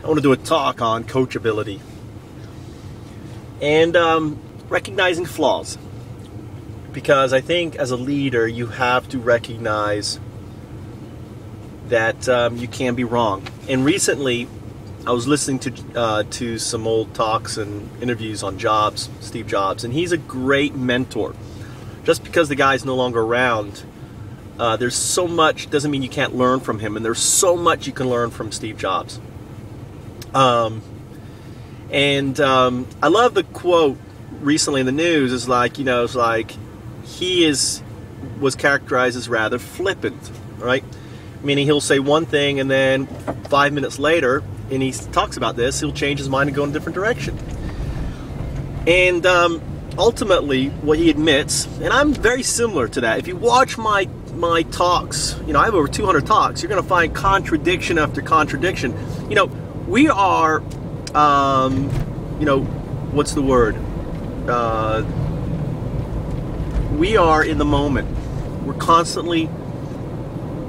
I want to do a talk on coachability and recognizing flaws, because I think as a leader you have to recognize that you can be wrong. And recently I was listening to some old talks and interviews on Jobs, Steve Jobs, and he's a great mentor. Just because the guy's no longer around, there's so much, doesn't mean you can't learn from him, and there's so much you can learn from Steve Jobs. I love the quote recently in the news. Is like, it's like he was characterized as rather flippant, right? Meaning he'll say one thing and then 5 minutes later, and he talks about this, he'll change his mind and go in a different direction. And ultimately, what he admits, and I'm very similar to that. If you watch my talks, I have over 200 talks, you're going to find contradiction after contradiction. We are, what's the word? We are in the moment. We're constantly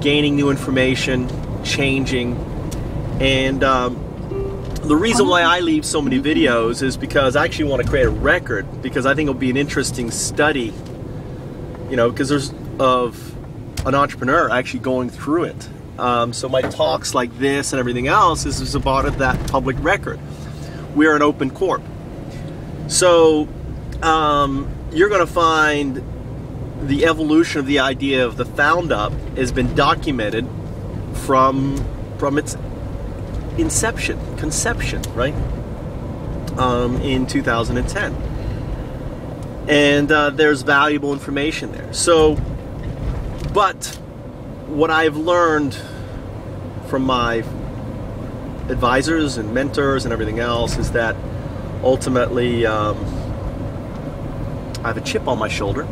gaining new information, changing, and the reason why I leave so many videos is because I actually want to create a record, because I think it'll be an interesting study, because there's of an entrepreneur actually going through it. So my talks like this and everything else is about that public record. We're an open corp. So you're going to find the evolution of the idea of the found up has been documented from its conception, right? In 2010. And there's valuable information there. So, but what I've learned from my advisors and mentors and everything else is that ultimately I have a chip on my shoulder,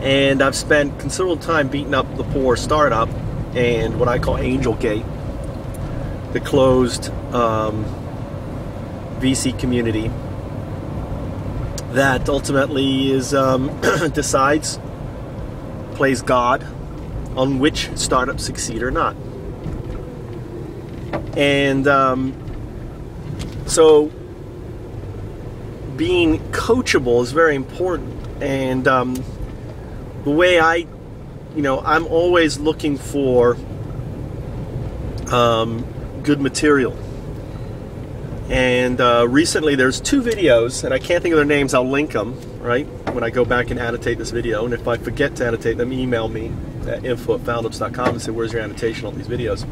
and I've spent considerable time beating up the poor startup and what I call Angel Gate, the closed VC community that ultimately is plays God on which startups succeed or not. And so being coachable is very important. And the way I'm always looking for good material. And recently there's 2 videos, and I can't think of their names, I'll link them, right, when I go back and annotate this video. And if I forget to annotate them, email me at info@foundups.com and say, where's your annotation on these videos?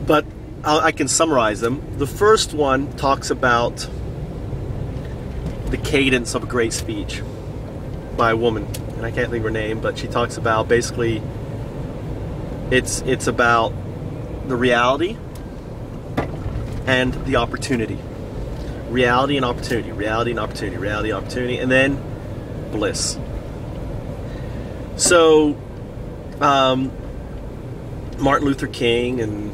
But I can summarize them. The first one talks about the cadence of a great speech by a woman, and I can't think of her name, but she talks about basically it's about the reality and the opportunity. Reality and opportunity, reality and opportunity, reality and opportunity, and then bliss. So Martin Luther King and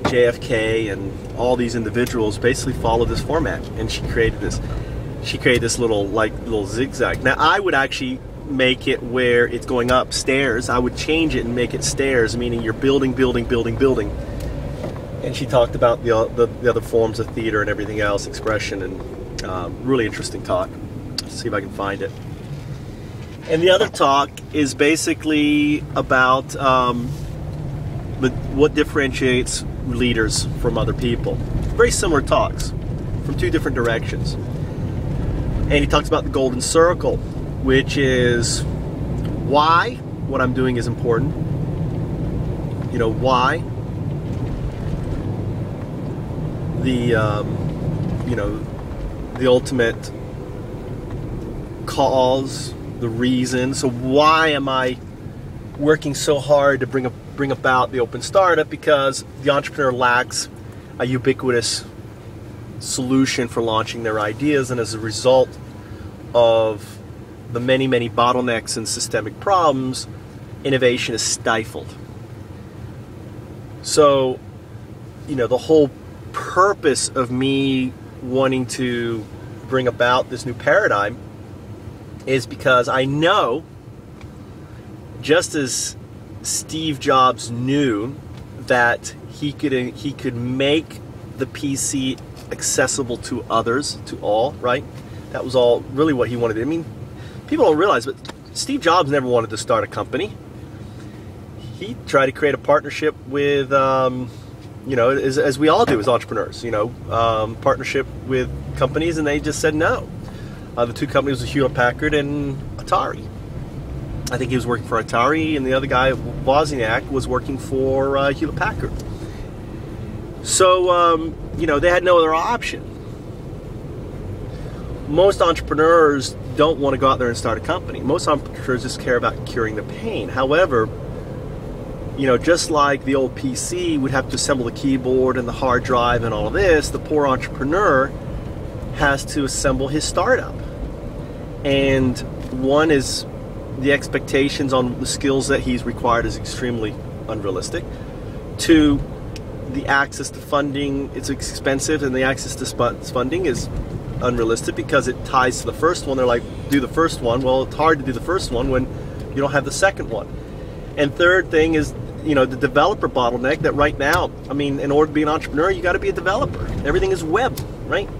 JFK and all these individuals basically followed this format, and she created this little zigzag. Now I would actually make it where it's going upstairs. I would change it and make it stairs, meaning you're building. And she talked about the other forms of theater and everything else, expression, and really interesting talk. Let's see if I can find it. And the other talk is basically about what differentiates leaders from other people. Very similar talks from 2 different directions. And he talks about the golden circle, which is why what I'm doing is important. Why the ultimate cause, the reason. So why am I working so hard to bring about the open startup? Because the entrepreneur lacks a ubiquitous solution for launching their ideas, and as a result of the many bottlenecks and systemic problems, innovation is stifled. So, the whole purpose of me wanting to bring about this new paradigm is because I know, just as Steve Jobs knew that he could make the PC accessible to others, to all, right? That was all really what he wanted. I mean, people don't realize, but Steve Jobs never wanted to start a company. He tried to create a partnership with, you know, as we all do as entrepreneurs, you know, partnership with companies, and they just said no. The two companies were Hewlett-Packard and Atari. I think he was working for Atari, and the other guy, Wozniak, was working for Hewlett-Packard. So, you know, they had no other option. Most entrepreneurs don't want to go out there and start a company. Most entrepreneurs just care about curing the pain. However, you know, just like the old PC would have to assemble the keyboard and the hard drive and all of this, the poor entrepreneur has to assemble his startup. And one is the expectations on the skills that he's required is extremely unrealistic. Two, the access to funding, it's expensive, and the access to funding is unrealistic because it ties to the first one. They're like, do the first one. Well, it's hard to do the first one when you don't have the second one. And third thing is, you know, the developer bottleneck that right now, I mean, in order to be an entrepreneur, you got to be a developer. Everything is web, right?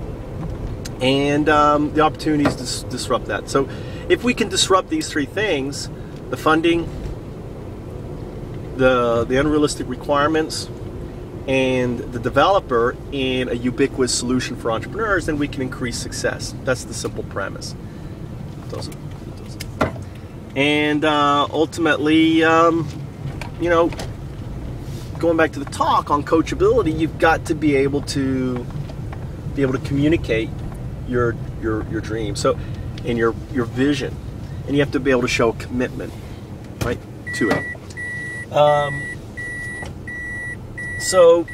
And the opportunities to disrupt that. So if we can disrupt these three things, the funding, the unrealistic requirements, and the developer in a ubiquitous solution for entrepreneurs, then we can increase success. That's the simple premise. And ultimately, you know, going back to the talk on coachability, you've got to be able to communicate your dream, so, and your vision, and you have to be able to show commitment, right, to it. So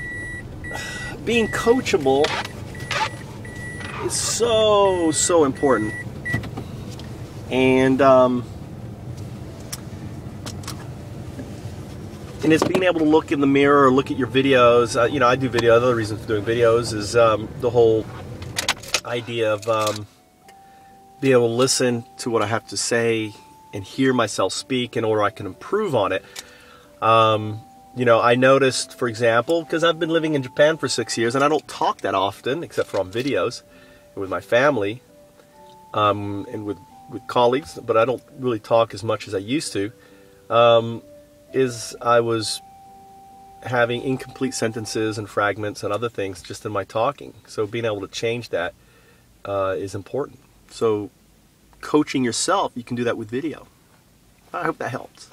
being coachable is so important, and it's being able to look in the mirror or look at your videos. You know, I do video. Another reason for doing videos is the whole idea of being able to listen to what I have to say and hear myself speak in order I can improve on it. You know, I noticed, for example, because I've been living in Japan for 6 years and I don't talk that often, except for on videos and with my family and with colleagues, but I don't really talk as much as I used to, is I was having incomplete sentences and fragments and other things just in my talking. So being able to change that is important. So coaching yourself, you can do that with video. I hope that helps.